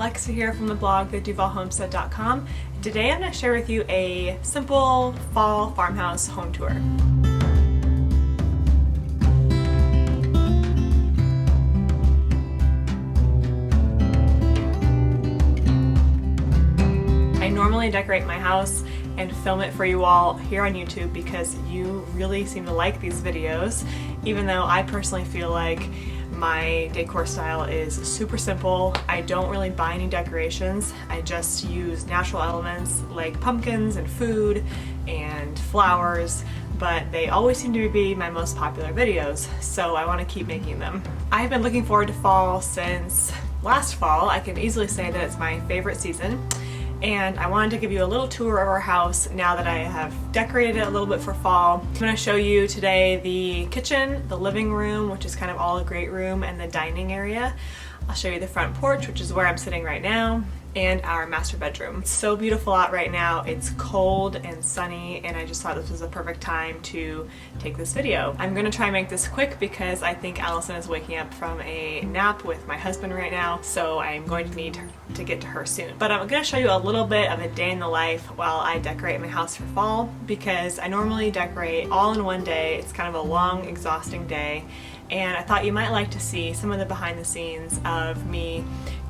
Alexa here from the blog theduvallhomestead.com. Today I'm going to share with you a simple fall farmhouse home tour. I normally decorate my house and film it for you all here on YouTube because you really seem to like these videos, even though I personally feel like my decor style is super simple. I don't really buy any decorations. I just use natural elements like pumpkins and food and flowers, but they always seem to be my most popular videos, so I want to keep making them. I've been looking forward to fall since last fall. I can easily say that it's my favorite season. And I wanted to give you a little tour of our house now that I have decorated it a little bit for fall. I'm going to show you today the kitchen, the living room, which is kind of all a great room, and the dining area. I'll show you the front porch, which is where I'm sitting right now, and our master bedroom. It's so beautiful out right now. It's cold and sunny, and I just thought this was a perfect time to take this video. I'm gonna try and make this quick because I think Allison is waking up from a nap with my husband right now, so I'm going to need to get to her soon. But I'm gonna show you a little bit of a day in the life while I decorate my house for fall, because I normally decorate all in one day. It's kind of a long, exhausting day, and I thought you might like to see some of the behind the scenes of me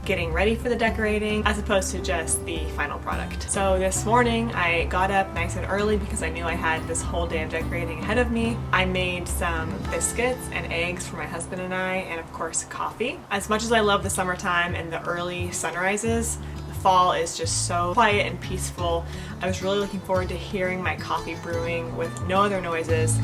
getting ready for the decorating as opposed to just the final product. So this morning I got up nice and early because I knew I had this whole day of decorating ahead of me. I made some biscuits and eggs for my husband and I, and of course coffee. As much as I love the summertime and the early sunrises, the fall is just so quiet and peaceful. I was really looking forward to hearing my coffee brewing with no other noises.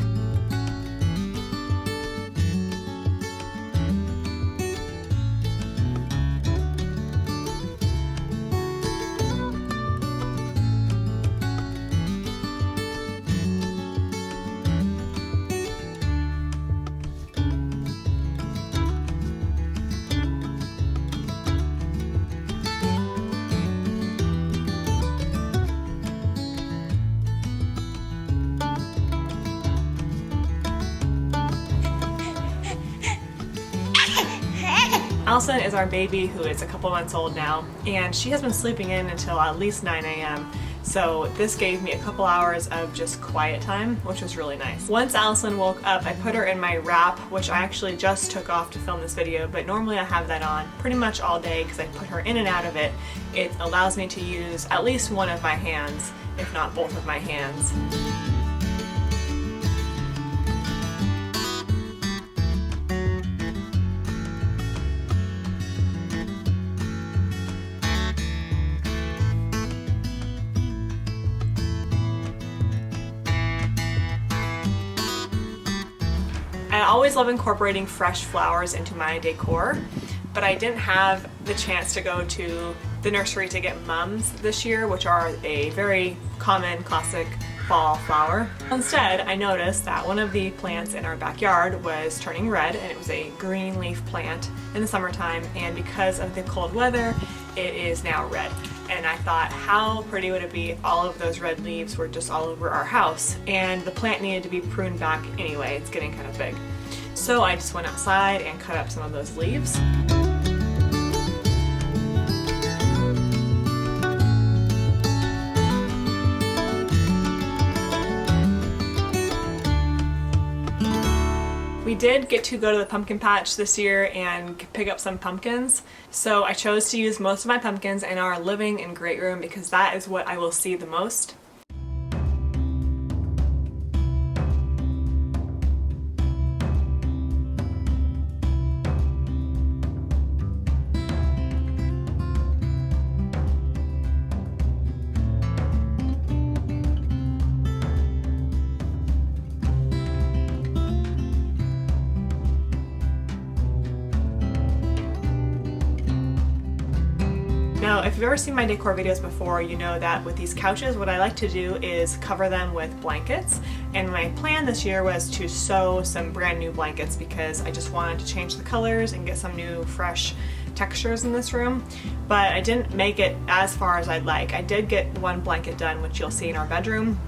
Allison is our baby who is a couple months old now, and she has been sleeping in until at least 9 a.m. So this gave me a couple hours of just quiet time, which was really nice. Once Allison woke up, I put her in my wrap, which I actually just took off to film this video, but normally I have that on pretty much all day because I put her in and out of it. It allows me to use at least one of my hands, if not both of my hands. I always love incorporating fresh flowers into my decor, but I didn't have the chance to go to the nursery to get mums this year, which are a very common classic fall flower. Instead, I noticed that one of the plants in our backyard was turning red, and it was a green leaf plant in the summertime, and because of the cold weather, it is now red. And I thought, how pretty would it be if all of those red leaves were just all over our house? And the plant needed to be pruned back anyway, it's getting kind of big. So I just went outside and cut up some of those leaves. We did get to go to the pumpkin patch this year and pick up some pumpkins, so I chose to use most of my pumpkins in our living and great room because that is what I will see the most. Now, if you've ever seen my decor videos before, you know that with these couches, what I like to do is cover them with blankets. And my plan this year was to sew some brand new blankets because I just wanted to change the colors and get some new, fresh textures in this room. But I didn't make it as far as I'd like. I did get one blanket done, which you'll see in our bedroom.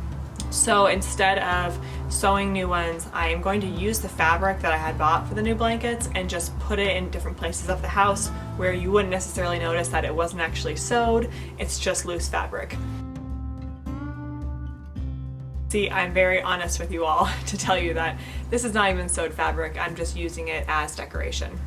So instead of sewing new ones. I am going to use the fabric that I had bought for the new blankets and just put it in different places of the house where you wouldn't necessarily notice that it wasn't actually sewed. It's just loose fabric. See, I'm very honest with you all to tell you that this is not even sewed fabric. I'm just using it as decoration.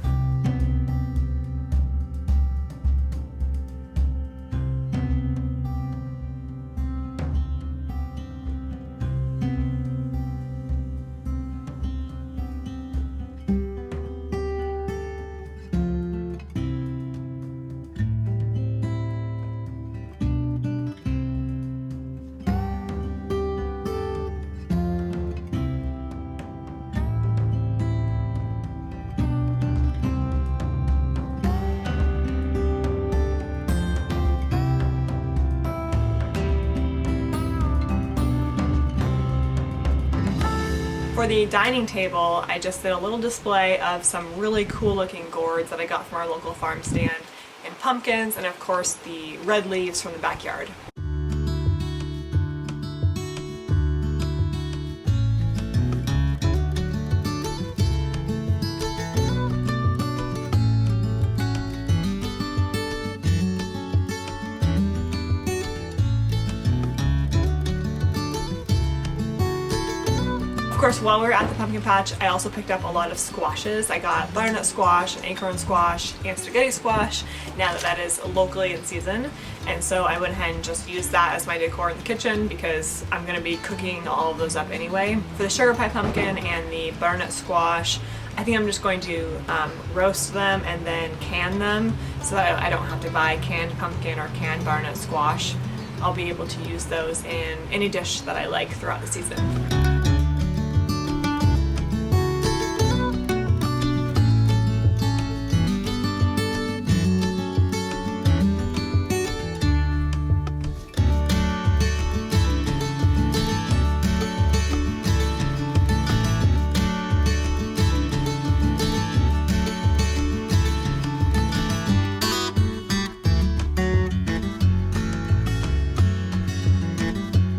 For the dining table, I just did a little display of some really cool looking gourds that I got from our local farm stand, and pumpkins, and of course the red leaves from the backyard. Of course, while we were at the pumpkin patch, I also picked up a lot of squashes. I got butternut squash and acorn squash and spaghetti squash, now that that is locally in season. And so I went ahead and just used that as my decor in the kitchen because I'm going to be cooking all of those up anyway. For the sugar pie pumpkin and the butternut squash, I think I'm just going to roast them and then can them so that I don't have to buy canned pumpkin or canned butternut squash. I'll be able to use those in any dish that I like throughout the season.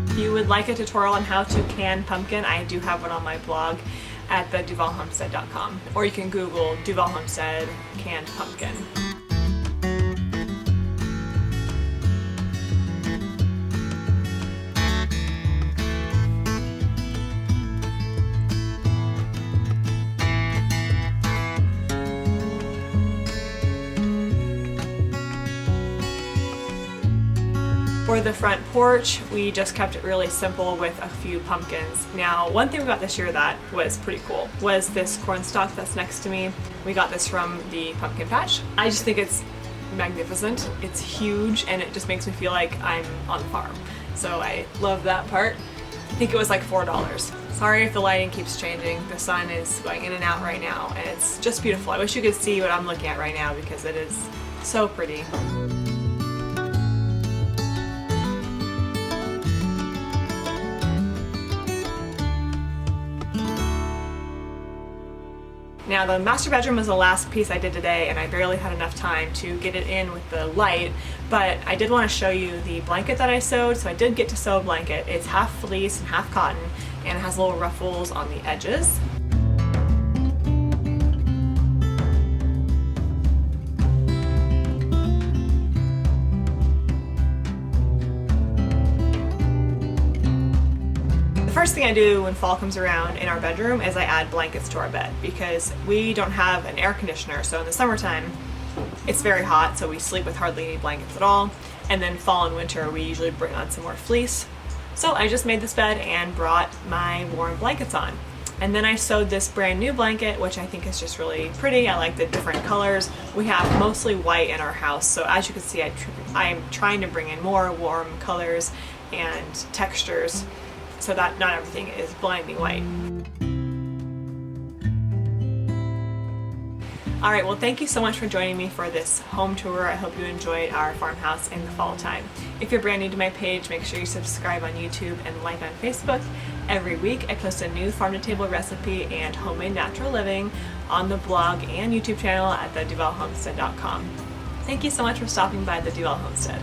If you would like a tutorial on how to can pumpkin, I do have one on my blog at the duvallhomestead.com, or you can Google Duvall Homestead canned pumpkin. For the front porch, we just kept it really simple with a few pumpkins. Now, one thing we got this year that was pretty cool was this corn stalk that's next to me. We got this from the pumpkin patch. I just think it's magnificent. It's huge and it just makes me feel like I'm on the farm. So I love that part. I think it was like $4. Sorry if the lighting keeps changing. The sun is going in and out right now and it's just beautiful. I wish you could see what I'm looking at right now because it is so pretty. Now the master bedroom was the last piece I did today and I barely had enough time to get it in with the light, but I did want to show you the blanket that I sewed. So I did get to sew a blanket. It's half fleece and half cotton and it has little ruffles on the edges. The first thing I do when fall comes around in our bedroom is I add blankets to our bed because we don't have an air conditioner, so in the summertime it's very hot, so we sleep with hardly any blankets at all, and then fall and winter we usually bring on some more fleece. So I just made this bed and brought my warm blankets on. And then I sewed this brand new blanket, which I think is just really pretty. I like the different colors. We have mostly white in our house, so as you can see I'm trying to bring in more warm colors and textures so that not everything is blinding white. Alright, well thank you so much for joining me for this home tour. I hope you enjoyed our farmhouse in the fall time. If you're brand new to my page, make sure you subscribe on YouTube and like on Facebook. Every week I post a new farm-to-table recipe and homemade natural living on the blog and YouTube channel at theduvallhomestead.com. Thank you so much for stopping by the Duvall Homestead.